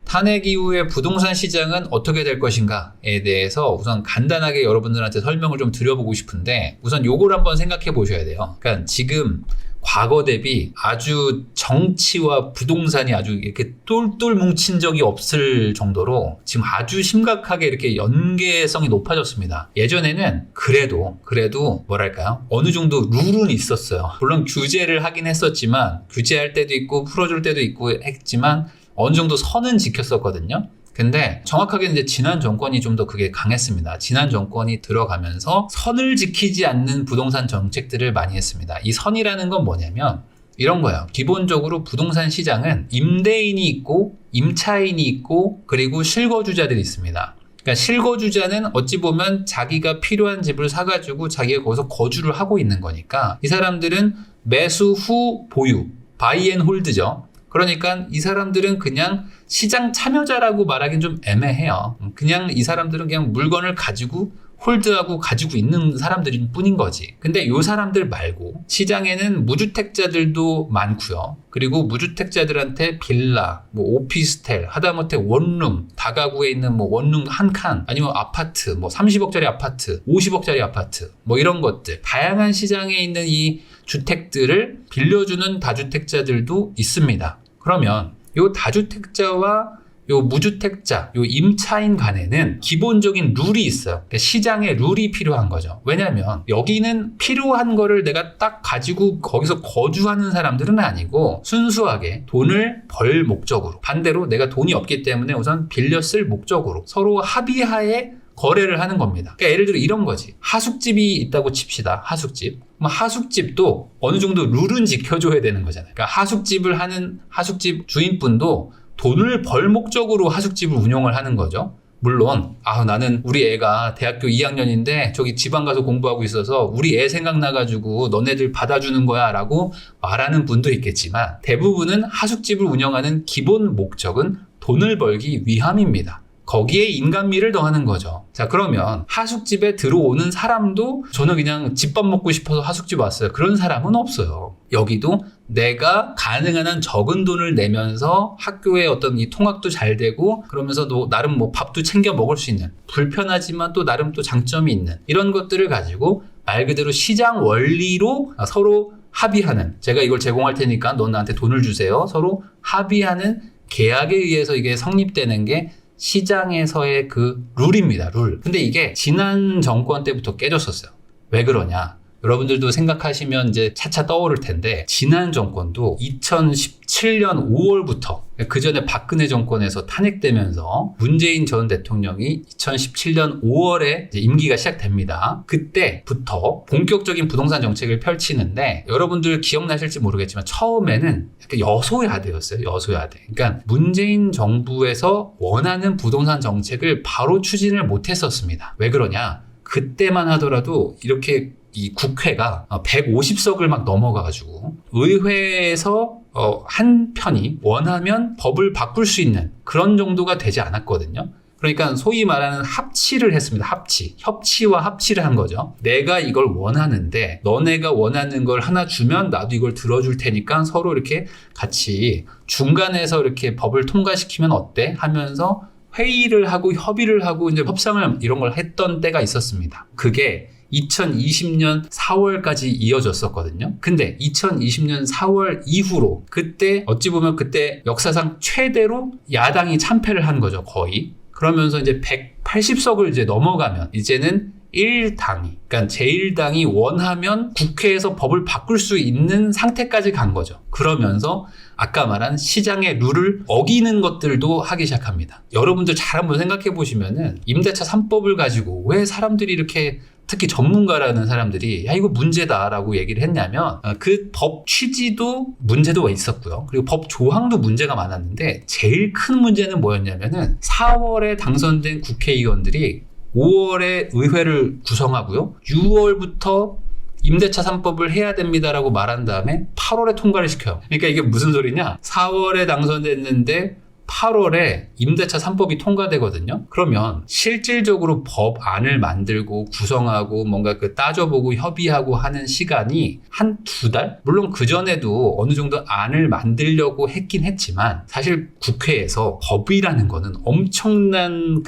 탄핵 이후에 부동산 시장은 어떻게 될 것인가에 대해서 우선 간단하게 여러분들한테 설명을 좀 드려보고 싶은데, 우선 요걸 한번 생각해 보셔야 돼요. 그러니까 지금 과거 대비 아주 정치와 부동산이 아주 이렇게 똘똘 뭉친 적이 없을 정도로 지금 아주 심각하게 이렇게 연계성이 높아졌습니다. 예전에는 그래도 뭐랄까요? 어느 정도 룰은 있었어요. 물론 규제를 하긴 했었지만, 규제할 때도 있고 풀어줄 때도 있고 했지만 어느 정도 선은 지켰었거든요. 근데 정확하게 이제 지난 정권이 좀 더 그게 강했습니다. 지난 정권이 들어가면서 선을 지키지 않는 부동산 정책들을 많이 했습니다. 이 선이라는 건 뭐냐면 이런 거예요. 기본적으로 부동산 시장은 임대인이 있고 임차인이 있고 그리고 실거주자들이 있습니다. 그러니까 실거주자는 어찌 보면 자기가 필요한 집을 사가지고 자기가 거기서 거주를 하고 있는 거니까 이 사람들은 매수 후 보유, 바이 앤 홀드죠. 그러니까 이 사람들은 그냥 시장 참여자라고 말하기는 좀 애매해요. 그냥 이 사람들은 그냥 물건을 가지고 홀드하고 가지고 있는 사람들일 뿐인 거지. 근데 이 사람들 말고 시장에는 무주택자들도 많고요. 그리고 무주택자들한테 빌라, 뭐 오피스텔, 하다못해 원룸, 다가구에 있는 뭐 원룸 한 칸, 아니면 아파트, 뭐 30억짜리 아파트, 50억짜리 아파트, 뭐 이런 것들. 다양한 시장에 있는 이 주택들을 빌려주는 다주택자들도 있습니다. 그러면 요 다주택자와 요 무주택자, 요 임차인 간에는 기본적인 룰이 있어요. 그러니까 시장에 룰이 필요한 거죠. 왜냐하면 여기는 필요한 거를 내가 딱 가지고 거기서 거주하는 사람들은 아니고 순수하게 돈을 벌 목적으로, 반대로 내가 돈이 없기 때문에 우선 빌려 쓸 목적으로 서로 합의하에 거래를 하는 겁니다. 그러니까 예를 들어 이런 거지. 하숙집이 있다고 칩시다. 하숙집. 하숙집도 어느 정도 룰은 지켜줘야 되는 거잖아요. 그러니까 하숙집을 하는 하숙집 주인분도 돈을 벌 목적으로 하숙집을 운영을 하는 거죠. 물론 나는 우리 애가 대학교 2학년인데 저기 지방 가서 공부하고 있어서 우리 애 생각나가지고 너네들 받아주는 거야 라고 말하는 분도 있겠지만, 대부분은 하숙집을 운영하는 기본 목적은 돈을 벌기 위함입니다. 거기에 인간미를 더하는 거죠. 자, 그러면 하숙집에 들어오는 사람도 저는 그냥 집밥 먹고 싶어서 하숙집 왔어요. 그런 사람은 없어요. 여기도 내가 가능한 한 적은 돈을 내면서 학교에 어떤 이 통학도 잘 되고 그러면서 또 나름 뭐 밥도 챙겨 먹을 수 있는, 불편하지만 또 나름 또 장점이 있는 이런 것들을 가지고 말 그대로 시장 원리로 서로 합의하는, 제가 이걸 제공할 테니까 넌 나한테 돈을 주세요. 서로 합의하는 계약에 의해서 이게 성립되는 게 시장에서의 그 룰입니다. 룰. 근데 이게 지난 정권 때부터 깨졌었어요. 왜 그러냐? 여러분들도 생각하시면 이제 차차 떠오를 텐데, 지난 정권도 2017년 5월부터, 그 전에 박근혜 정권에서 탄핵되면서 문재인 전 대통령이 2017년 5월에 이제 임기가 시작됩니다. 그때부터 본격적인 부동산 정책을 펼치는데, 여러분들 기억나실지 모르겠지만 처음에는 약간 여소야대였어요. 여소야대. 그러니까 문재인 정부에서 원하는 부동산 정책을 바로 추진을 못했었습니다. 왜 그러냐? 그때만 하더라도 이렇게 이 국회가 150석을 막 넘어가가지고 의회에서 한 편이 원하면 법을 바꿀 수 있는 그런 정도가 되지 않았거든요. 그러니까 소위 말하는 합치를 했습니다. 협치와 합치를 한 거죠. 내가 이걸 원하는데 너네가 원하는 걸 하나 주면 나도 이걸 들어줄 테니까 서로 이렇게 같이 중간에서 이렇게 법을 통과시키면 어때? 하면서 회의를 하고 협의를 하고 이제 협상을 이런 걸 했던 때가 있었습니다. 그게 2020년 4월까지 이어졌었거든요. 근데 2020년 4월 이후로, 그때 어찌 보면 그때 역사상 최대로 야당이 참패를 한 거죠, 거의. 그러면서 이제 180석을 이제 넘어가면 이제는 1당이, 그러니까 제1당이 원하면 국회에서 법을 바꿀 수 있는 상태까지 간 거죠. 그러면서 아까 말한 시장의 룰을 어기는 것들도 하기 시작합니다. 여러분들 잘 한번 생각해 보시면은 임대차 3법을 가지고 왜 사람들이 이렇게, 특히 전문가라는 사람들이 야 이거 문제다라고 얘기를 했냐면, 그 법 취지도 문제도 있었고요. 그리고 법 조항도 문제가 많았는데 제일 큰 문제는 뭐였냐면은 4월에 당선된 국회의원들이 5월에 의회를 구성하고요. 6월부터 임대차 3법을 해야 됩니다라고 말한 다음에 8월에 통과를 시켜요. 그러니까 이게 무슨 소리냐? 4월에 당선됐는데 8월에 임대차 3법이 통과되거든요. 그러면 실질적으로 법안을 만들고 구성하고 뭔가 따져보고 협의하고 하는 시간이 한 2달? 물론 그전에도 어느 정도 안을 만들려고 했긴 했지만 사실 국회에서 법이라는 거는 엄청난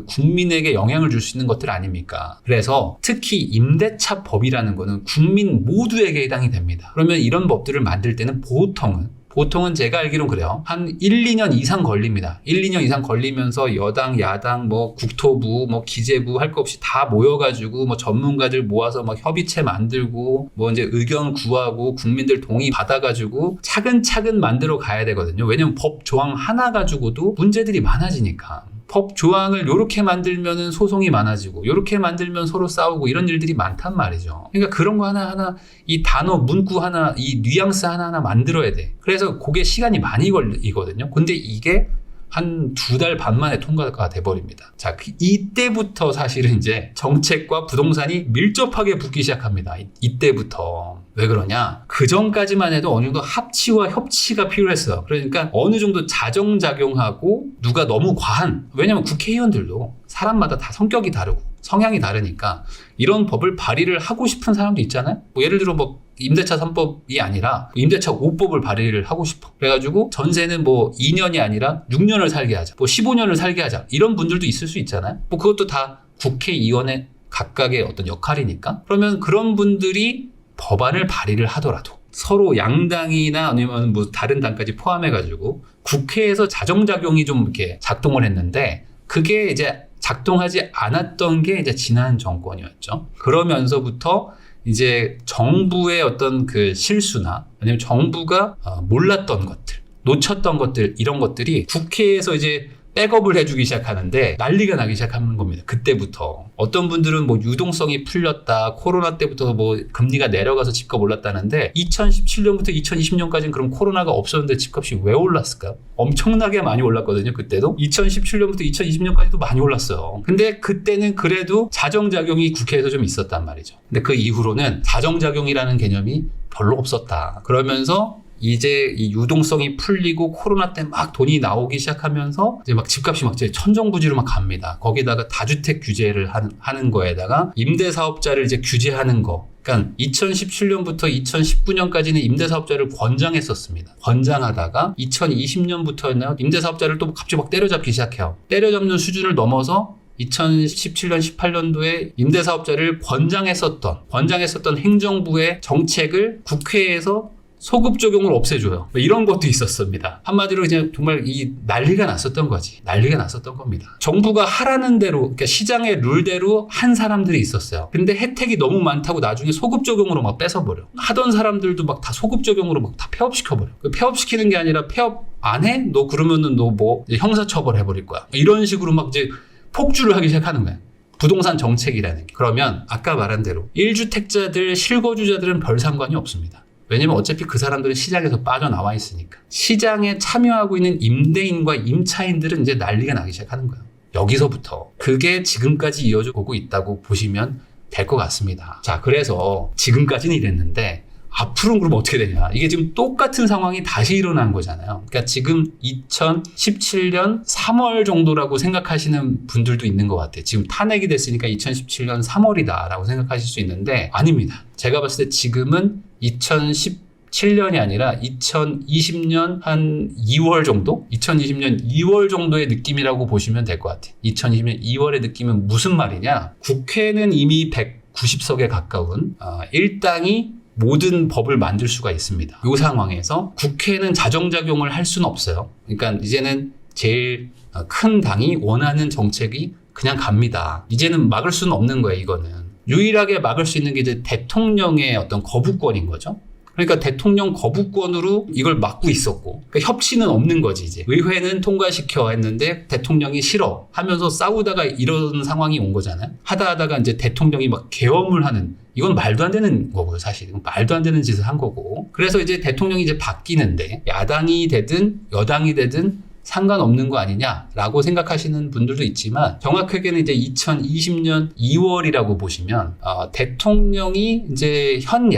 국민에게 영향을 줄 수 있는 것들 아닙니까? 그래서 특히 임대차 법이라는 거는 국민 모두에게 해당이 됩니다. 그러면 이런 법들을 만들 때는 보통은 제가 알기로는 그래요. 한 1, 2년 이상 걸립니다. 1, 2년 이상 걸리면서 여당, 야당, 국토부, 기재부 할 거 없이 다 모여가지고 전문가들 모아서 협의체 만들고 이제 의견 구하고 국민들 동의 받아가지고 차근차근 만들어 가야 되거든요. 왜냐면 법 조항 하나 가지고도 문제들이 많아지니까. 법 조항을 요렇게 만들면은 소송이 많아지고 요렇게 만들면 서로 싸우고 이런 일들이 많단 말이죠. 그러니까 그런 거 하나하나 이 단어 문구 하나 이 뉘앙스 하나하나 만들어야 돼. 그래서 그게 시간이 많이 걸리거든요. 근데 이게 한 2달 반 만에 통과가 돼버립니다. 자, 이때부터 사실은 이제 정책과 부동산이 밀접하게 붙기 시작합니다. 이때부터. 왜 그러냐? 그 전까지만 해도 어느 정도 합치와 협치가 필요했어요. 그러니까 어느 정도 자정작용하고 누가 너무 과한, 왜냐면 국회의원들도 사람마다 다 성격이 다르고 성향이 다르니까 이런 법을 발의를 하고 싶은 사람도 있잖아요. 예를 들어 임대차 3법이 아니라 임대차 5법을 발의를 하고 싶어. 그래가지고 전세는 2년이 아니라 6년을 살게 하자. 15년을 살게 하자. 이런 분들도 있을 수 있잖아요. 그것도 다 국회의원의 각각의 어떤 역할이니까. 그러면 그런 분들이 법안을 발의를 하더라도 서로 양당이나 아니면 다른 당까지 포함해가지고 국회에서 자정작용이 좀 이렇게 작동을 했는데 그게 이제 작동하지 않았던 게 이제 지난 정권이었죠. 그러면서부터 이제 정부의 어떤 실수나 아니면 정부가 몰랐던 것들, 놓쳤던 것들, 이런 것들이 국회에서 이제 백업을 해주기 시작하는데 난리가 나기 시작하는 겁니다. 그때부터. 어떤 분들은 유동성이 풀렸다, 코로나 때부터 금리가 내려가서 집값 올랐다는데 2017년부터 2020년까지는 그럼 코로나가 없었는데 집값이 왜 올랐을까요? 엄청나게 많이 올랐거든요. 그때도 2017년부터 2020년까지도 많이 올랐어요. 근데 그때는 그래도 자정작용이 국회에서 좀 있었단 말이죠. 근데 그 이후로는 자정작용이라는 개념이 별로 없었다. 그러면서 이제 이 유동성이 풀리고 코로나 때 돈이 나오기 시작하면서 이제 집값이 이제 천정부지로 갑니다. 거기다가 다주택 규제를 하는 거에다가 임대사업자를 이제 규제하는 거. 그러니까 2017년부터 2019년까지는 임대사업자를 권장했었습니다. 권장하다가 2020년부터는 임대사업자를 또 갑자기 때려잡기 시작해요. 때려잡는 수준을 넘어서 2017년, 18년도에 임대사업자를 권장했었던 행정부의 정책을 국회에서 소급 적용을 없애줘요. 이런 것도 있었습니다. 한마디로 그냥 정말 난리가 났었던 겁니다. 정부가 하라는 대로, 그러니까 시장의 룰대로 한 사람들이 있었어요. 근데 혜택이 너무 많다고 나중에 소급 적용으로 뺏어버려. 하던 사람들도 다 소급 적용으로 다 폐업시켜버려. 폐업시키는 게 아니라 폐업 안 해? 너 그러면은 너 형사처벌 해버릴 거야. 이런 식으로 이제 폭주를 하기 시작하는 거야. 부동산 정책이라는 게. 그러면 아까 말한 대로 1주택자들, 실거주자들은 별 상관이 없습니다. 왜냐면 어차피 그 사람들은 시장에서 빠져나와 있으니까. 시장에 참여하고 있는 임대인과 임차인들은 이제 난리가 나기 시작하는 거예요. 여기서부터. 그게 지금까지 이어져 오고 있다고 보시면 될 것 같습니다. 자, 그래서 지금까지는 이랬는데 앞으로는 그럼 어떻게 되냐. 이게 지금 똑같은 상황이 다시 일어난 거잖아요. 그러니까 지금 2017년 3월 정도라고 생각하시는 분들도 있는 것 같아요. 지금 탄핵이 됐으니까 2017년 3월이다라고 생각하실 수 있는데 아닙니다. 제가 봤을 때 지금은 2017년이 아니라 2020년 한 2월 정도? 2020년 2월 정도의 느낌이라고 보시면 될 것 같아요. 2020년 2월의 느낌은 무슨 말이냐? 국회는 이미 190석에 가까운 일당이 모든 법을 만들 수가 있습니다. 이 상황에서 국회는 자정작용을 할 수는 없어요. 그러니까 이제는 제일 큰 당이 원하는 정책이 그냥 갑니다. 이제는 막을 수는 없는 거예요, 이거는. 유일하게 막을 수 있는 게 이제 대통령의 어떤 거부권인 거죠. 그러니까 대통령 거부권으로 이걸 막고 있었고, 그러니까 협치는 없는 거지, 이제. 의회는 통과시켜 했는데 대통령이 싫어 하면서 싸우다가 이런 상황이 온 거잖아요. 하다가 이제 대통령이 계엄을 하는, 이건 말도 안 되는 거고요, 사실. 말도 안 되는 짓을 한 거고. 그래서 이제 대통령이 이제 바뀌는데, 야당이 되든 여당이 되든 상관없는 거 아니냐라고 생각하시는 분들도 있지만, 정확하게는 이제 2020년 2월이라고 보시면, 대통령이 이제 현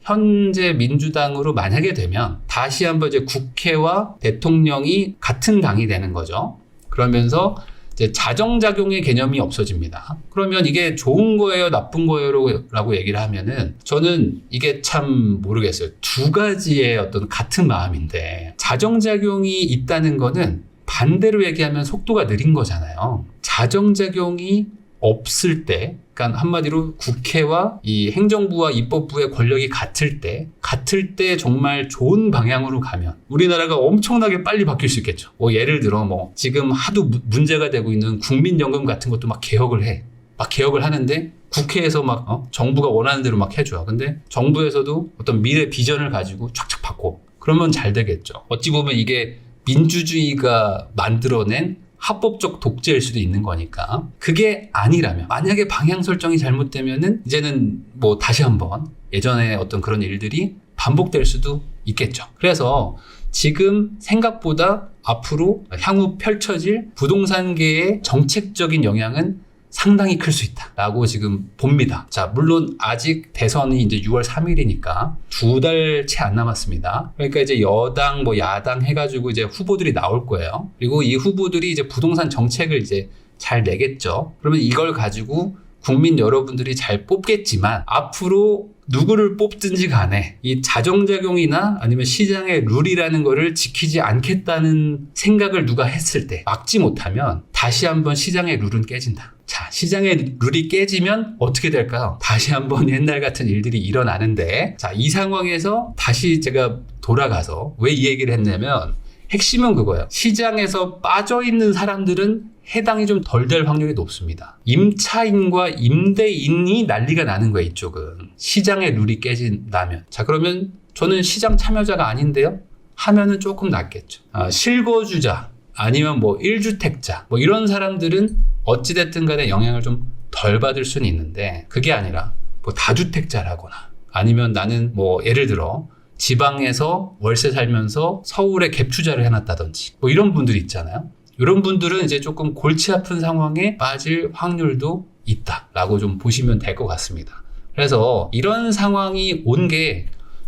현재 민주당으로 만약에 되면 다시 한번 이제 국회와 대통령이 같은 당이 되는 거죠. 그러면서 이제 자정작용의 개념이 없어집니다. 그러면 이게 좋은 거예요, 나쁜 거예요? 라고 얘기를 하면은 저는 이게 참 모르겠어요. 두 가지의 어떤 같은 마음인데 자정작용이 있다는 거는 반대로 얘기하면 속도가 느린 거잖아요. 자정작용이 없을 때, 그러니까 한마디로 국회와 이 행정부와 입법부의 권력이 같을 때 정말 좋은 방향으로 가면 우리나라가 엄청나게 빨리 바뀔 수 있겠죠. 뭐 예를 들어 뭐 지금 하도 문제가 되고 있는 국민연금 같은 것도 막 개혁을 해. 막 개혁을 하는데 국회에서 막 정부가 원하는 대로 막 해줘요. 근데 정부에서도 어떤 미래 비전을 가지고 쫙쫙 바꿔. 그러면 잘 되겠죠. 어찌 보면 이게 민주주의가 만들어낸 합법적 독재일 수도 있는 거니까. 그게 아니라면, 만약에 방향 설정이 잘못되면은 이제는 뭐 다시 한번 예전에 어떤 그런 일들이 반복될 수도 있겠죠. 그래서 지금 생각보다 앞으로 향후 펼쳐질 부동산계의 정책적인 영향은 상당히 클 수 있다라고 지금 봅니다. 자, 물론 아직 대선이 이제 6월 3일이니까 2달 채 안 남았습니다. 그러니까 이제 여당, 뭐 야당 해가지고 이제 후보들이 나올 거예요. 그리고 이 후보들이 이제 부동산 정책을 이제 잘 내겠죠. 그러면 이걸 가지고 국민 여러분들이 잘 뽑겠지만 앞으로 누구를 뽑든지 간에 이 자정작용이나 아니면 시장의 룰이라는 거를 지키지 않겠다는 생각을 누가 했을 때 막지 못하면 다시 한번 시장의 룰은 깨진다. 자, 시장의 룰이 깨지면 어떻게 될까요? 다시 한번 옛날 같은 일들이 일어나는데, 자, 이 상황에서 다시 제가 돌아가서 왜 이 얘기를 했냐면 핵심은 그거예요. 시장에서 빠져있는 사람들은 해당이 좀 덜 될 확률이 높습니다. 임차인과 임대인이 난리가 나는 거예요, 이쪽은. 시장의 룰이 깨진다면. 자, 그러면 저는 시장 참여자가 아닌데요? 하면은 조금 낫겠죠. 실거주자, 아니면 뭐 1주택자, 뭐 이런 사람들은 어찌됐든 간에 영향을 좀 덜 받을 수는 있는데, 그게 아니라 뭐 다주택자라거나, 아니면 나는 뭐 예를 들어 지방에서 월세 살면서 서울에 갭 투자를 해놨다든지, 뭐 이런 분들이 있잖아요. 이런 분들은 이제 조금 골치 아픈 상황에 빠질 확률도 있다라고 좀 보시면 될 것 같습니다. 그래서 이런 상황이 온 게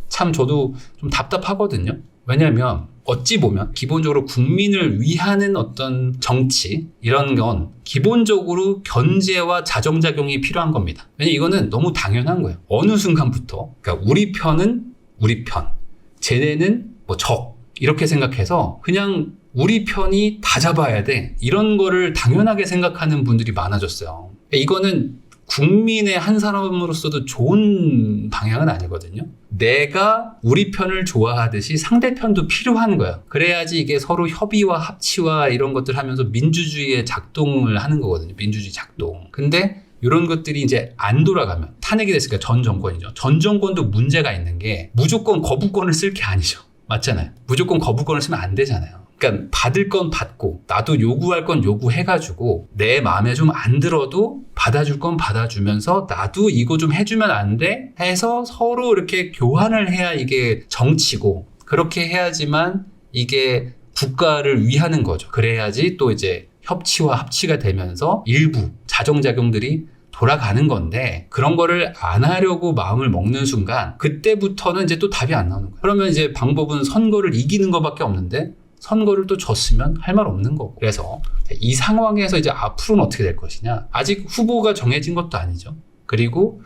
참 저도 좀 답답하거든요. 왜냐하면 어찌 보면 기본적으로 국민을 위하는 어떤 정치, 이런 건 기본적으로 견제와 자정작용이 필요한 겁니다. 왜냐면 이거는 너무 당연한 거예요. 어느 순간부터, 그러니까 우리 편은 우리 편, 쟤네는 뭐 적, 이렇게 생각해서 그냥 우리 편이 다 잡아야 돼, 이런 거를 당연하게 생각하는 분들이 많아졌어요. 이거는 국민의 한 사람으로서도 좋은 방향은 아니거든요. 내가 우리 편을 좋아하듯이 상대편도 필요한 거예요. 그래야지 이게 서로 협의와 합치와 이런 것들 하면서 민주주의의 작동을 하는 거거든요. 민주주의 작동. 근데 이런 것들이 이제 안 돌아가면 탄핵이 됐으니까 전 정권이죠. 전 정권도 문제가 있는 게 무조건 거부권을 쓸 게 아니죠. 맞잖아요. 무조건 거부권을 쓰면 안 되잖아요. 그러니까 받을 건 받고 나도 요구할 건 요구해가지고 내 마음에 좀 안 들어도 받아줄 건 받아주면서 나도 이거 좀 해주면 안 돼? 해서 서로 이렇게 교환을 해야 이게 정치고, 그렇게 해야지만 이게 국가를 위하는 거죠. 그래야지 또 이제 협치와 합치가 되면서 일부 자정작용들이 돌아가는 건데, 그런 거를 안 하려고 마음을 먹는 순간 그때부터는 이제 또 답이 안 나오는 거예요. 그러면 이제 방법은 선거를 이기는 것밖에 없는데 선거를 또 졌으면 할 말 없는 거고. 그래서 이 상황에서 이제 앞으로는 어떻게 될 것이냐. 아직 후보가 정해진 것도 아니죠. 그리고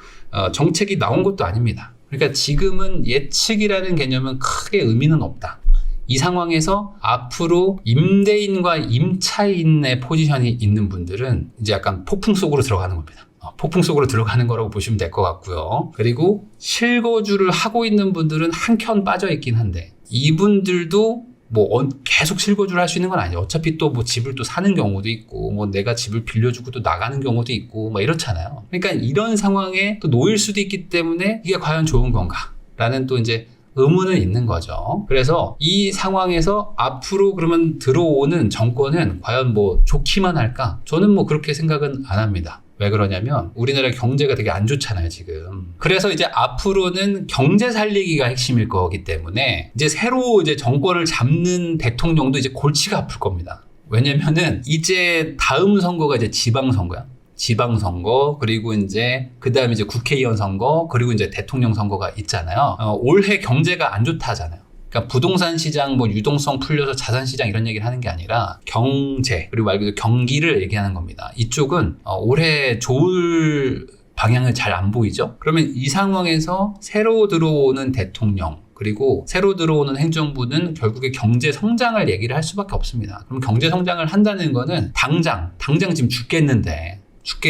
정책이 나온 것도 아닙니다. 그러니까 지금은 예측이라는 개념은 크게 의미는 없다. 이 상황에서 앞으로 임대인과 임차인의 포지션이 있는 분들은 이제 약간 폭풍 속으로 들어가는 겁니다. 폭풍 속으로 들어가는 거라고 보시면 될 것 같고요. 그리고 실거주를 하고 있는 분들은 한켠 빠져 있긴 한데, 이분들도 뭐 계속 실거주를 할 수 있는 건 아니에요. 어차피 또 뭐 집을 또 사는 경우도 있고, 뭐 내가 집을 빌려주고 또 나가는 경우도 있고, 뭐 이렇잖아요. 그러니까 이런 상황에 또 놓일 수도 있기 때문에 이게 과연 좋은 건가? 라는 또 이제 의문은 있는 거죠. 그래서 이 상황에서 앞으로 그러면 들어오는 정권은 과연 뭐 좋기만 할까? 저는 뭐 그렇게 생각은 안 합니다. 왜 그러냐면 우리나라 경제가 되게 안 좋잖아요, 지금. 그래서 이제 앞으로는 경제 살리기가 핵심일 거기 때문에 이제 새로 이제 정권을 잡는 대통령도 이제 골치가 아플 겁니다. 왜냐면은 이제 다음 선거가 이제 지방선거야. 지방선거, 그리고 이제 그다음에 이제 국회의원 선거, 그리고 이제 대통령 선거가 있잖아요. 올해 경제가 안 좋다 하잖아요. 그러니까 부동산 시장 뭐 유동성 풀려서 자산 시장 이런 얘기를 하는 게 아니라 경제, 그리고 말 그대로 경기를 얘기하는 겁니다. 이쪽은 올해 좋을 방향을 잘 안 보이죠. 그러면 이 상황에서 새로 들어오는 대통령, 그리고 새로 들어오는 행정부는 결국에 경제 성장을 얘기를 할 수밖에 없습니다. 그럼 경제 성장을 한다는 거는 당장 지금 죽겠는데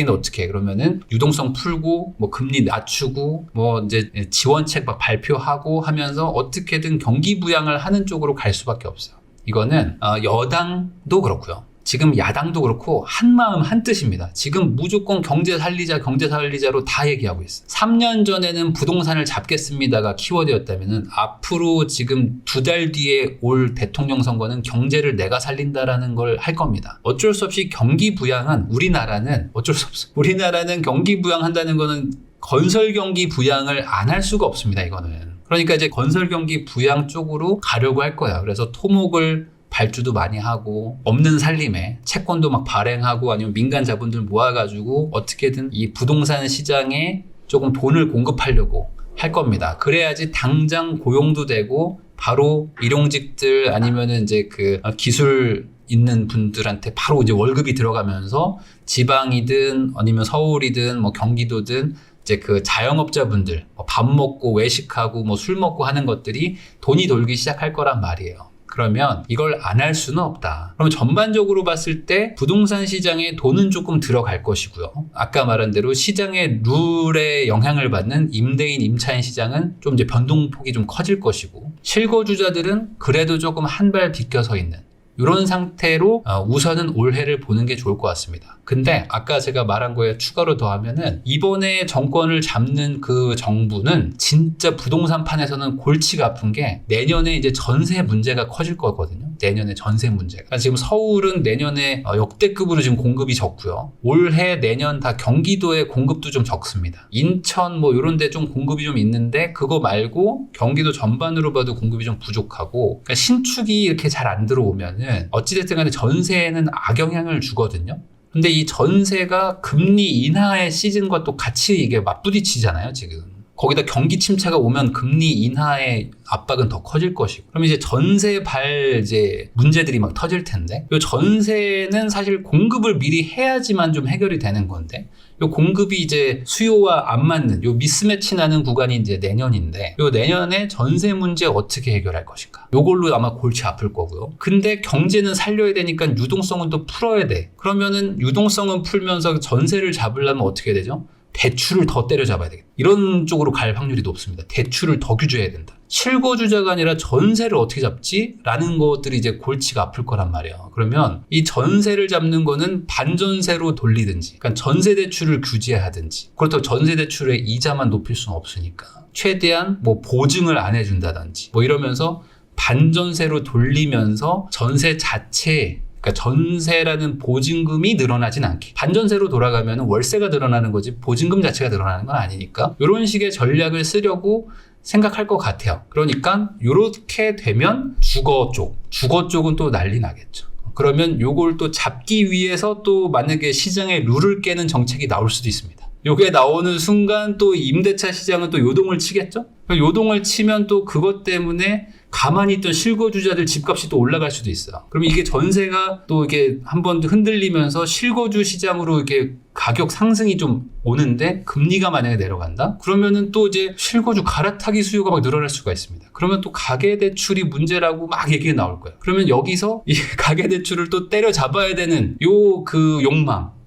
어떻게 해? 그러면은 유동성 풀고 뭐 금리 낮추고 뭐 이제 지원책 막 발표하고 하면서 어떻게든 경기 부양을 하는 쪽으로 갈 수밖에 없어요. 이거는 여당도 그렇고요. 지금 야당도 그렇고 한마음 한뜻입니다. 지금 무조건 경제 살리자로 다 얘기하고 있어요. 3년 전에는 부동산을 잡겠습니다가 키워드였다면은 앞으로 지금 2달 뒤에 올 대통령 선거는 경제를 내가 살린다라는 걸 할 겁니다. 어쩔 수 없이 경기 부양은 우리나라는 어쩔 수 없어요. 우리나라는 경기 부양한다는 거는 건설 경기 부양을 안 할 수가 없습니다. 이거는. 그러니까 이제 건설 경기 부양 쪽으로 가려고 할 거야. 그래서 토목을 발주도 많이 하고 없는 살림에 채권도 막 발행하고 아니면 민간 자본들 모아가지고 어떻게든 이 부동산 시장에 조금 돈을 공급하려고 할 겁니다. 그래야지 당장 고용도 되고 바로 일용직들 아니면은 이제 그 기술 있는 분들한테 바로 이제 월급이 들어가면서 지방이든 아니면 서울이든 뭐 경기도든 이제 그 자영업자분들 밥 먹고 외식하고 뭐 술 먹고 하는 것들이 돈이 돌기 시작할 거란 말이에요. 그러면 이걸 안 할 수는 없다. 그럼 전반적으로 봤을 때 부동산 시장에 돈은 조금 들어갈 것이고요. 아까 말한 대로 시장의 룰에 영향을 받는 임대인, 임차인 시장은 좀 이제 변동폭이 좀 커질 것이고 실거주자들은 그래도 조금 한 발 비껴서 있는 이런 상태로 우선은 올해를 보는 게 좋을 것 같습니다. 근데 아까 제가 말한 거에 추가로 더하면은 이번에 정권을 잡는 그 정부는 진짜 부동산 판에서는 골치가 아픈 게 내년에 이제 전세 문제가 커질 거거든요. 내년에 전세 문제가. 그러니까 지금 서울은 내년에 역대급으로 지금 공급이 적고요. 올해 내년 다 경기도의 공급도 좀 적습니다. 인천 뭐 이런 데 좀 공급이 좀 있는데 그거 말고 경기도 전반으로 봐도 공급이 좀 부족하고 그러니까 신축이 이렇게 잘 안 들어오면은 어찌됐든 간에 전세에는 악영향을 주거든요. 근데 이 전세가 금리 인하의 시즌과 또 같이 이게 맞부딪히잖아요, 지금. 거기다 경기 침체가 오면 금리 인하의 압박은 더 커질 것이고. 그럼 이제 전세발 이제 문제들이 막 터질 텐데. 이 전세는 사실 공급을 미리 해야지만 좀 해결이 되는 건데. 요 공급이 이제 수요와 안 맞는 요 미스매치 나는 구간이 이제 내년인데 요 내년에 전세 문제 어떻게 해결할 것인가 요걸로 아마 골치 아플 거고요. 근데 경제는 살려야 되니까 유동성은 또 풀어야 돼. 그러면은 유동성은 풀면서 전세를 잡으려면 어떻게 해야 되죠? 대출을 더 때려잡아야 되겠다. 이런 쪽으로 갈 확률이 높습니다. 대출을 더 규제해야 된다. 실거주자가 아니라 전세를 어떻게 잡지? 라는 것들이 이제 골치가 아플 거란 말이에요. 그러면 이 전세를 잡는 거는 반전세로 돌리든지, 그러니까 전세 대출을 규제하든지, 그렇다고 전세 대출의 이자만 높일 수는 없으니까 최대한 뭐 보증을 안 해준다든지, 뭐 이러면서 반전세로 돌리면서 전세 자체에 그러니까 전세라는 보증금이 늘어나진 않게 반전세로 돌아가면 월세가 늘어나는 거지 보증금 자체가 늘어나는 건 아니니까 이런 식의 전략을 쓰려고 생각할 것 같아요. 그러니까 이렇게 되면 주거 쪽은 또 난리 나겠죠. 그러면 요걸 또 잡기 위해서 또 만약에 시장의 룰을 깨는 정책이 나올 수도 있습니다. 요게 나오는 순간 또 임대차 시장은 또 요동을 치겠죠? 요동을 치면 또 그것 때문에 가만히 있던 실거주자들 집값이 또 올라갈 수도 있어요. 그럼 이게 전세가 또 이게 한번 흔들리면서 실거주 시장으로 이렇게 가격 상승이 좀 오는데 금리가 만약에 내려간다? 그러면은 또 이제 실거주 갈아타기 수요가 막 늘어날 수가 있습니다. 그러면 또 가계대출이 문제라고 막 얘기가 나올 거예요. 그러면 여기서 이 가계대출을 또 때려잡아야 되는 요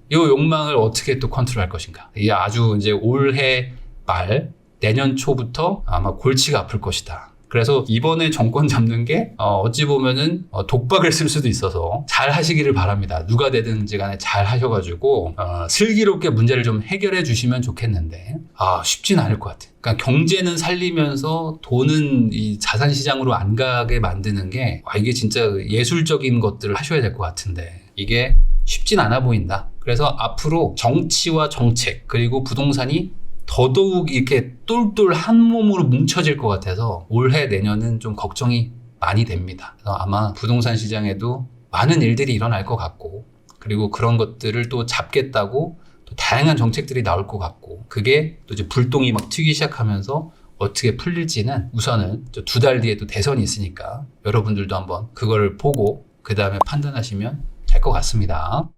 욕망을 어떻게 또 컨트롤할 것인가. 이게 아주 이제 올해 말 내년 초부터 아마 골치가 아플 것이다. 그래서 이번에 정권 잡는 게 어찌 보면은 독박을 쓸 수도 있어서 잘 하시기를 바랍니다. 누가 되든지 간에 잘 하셔가지고 슬기롭게 문제를 좀 해결해 주시면 좋겠는데 쉽진 않을 것 같아요. 그러니까 경제는 살리면서 돈은 이 자산시장으로 안 가게 만드는 게 이게 진짜 예술적인 것들을 하셔야 될 것 같은데 이게 쉽진 않아 보인다. 그래서 앞으로 정치와 정책 그리고 부동산이 더더욱 이렇게 똘똘 한 몸으로 뭉쳐질 것 같아서 올해 내년은 좀 걱정이 많이 됩니다. 그래서 아마 부동산 시장에도 많은 일들이 일어날 것 같고 그리고 그런 것들을 또 잡겠다고 또 다양한 정책들이 나올 것 같고 그게 또 이제 불똥이 막 튀기 시작하면서 어떻게 풀릴지는 우선은 2달 뒤에 또 대선이 있으니까 여러분들도 한번 그거를 보고 그 다음에 판단하시면 될 것 같습니다.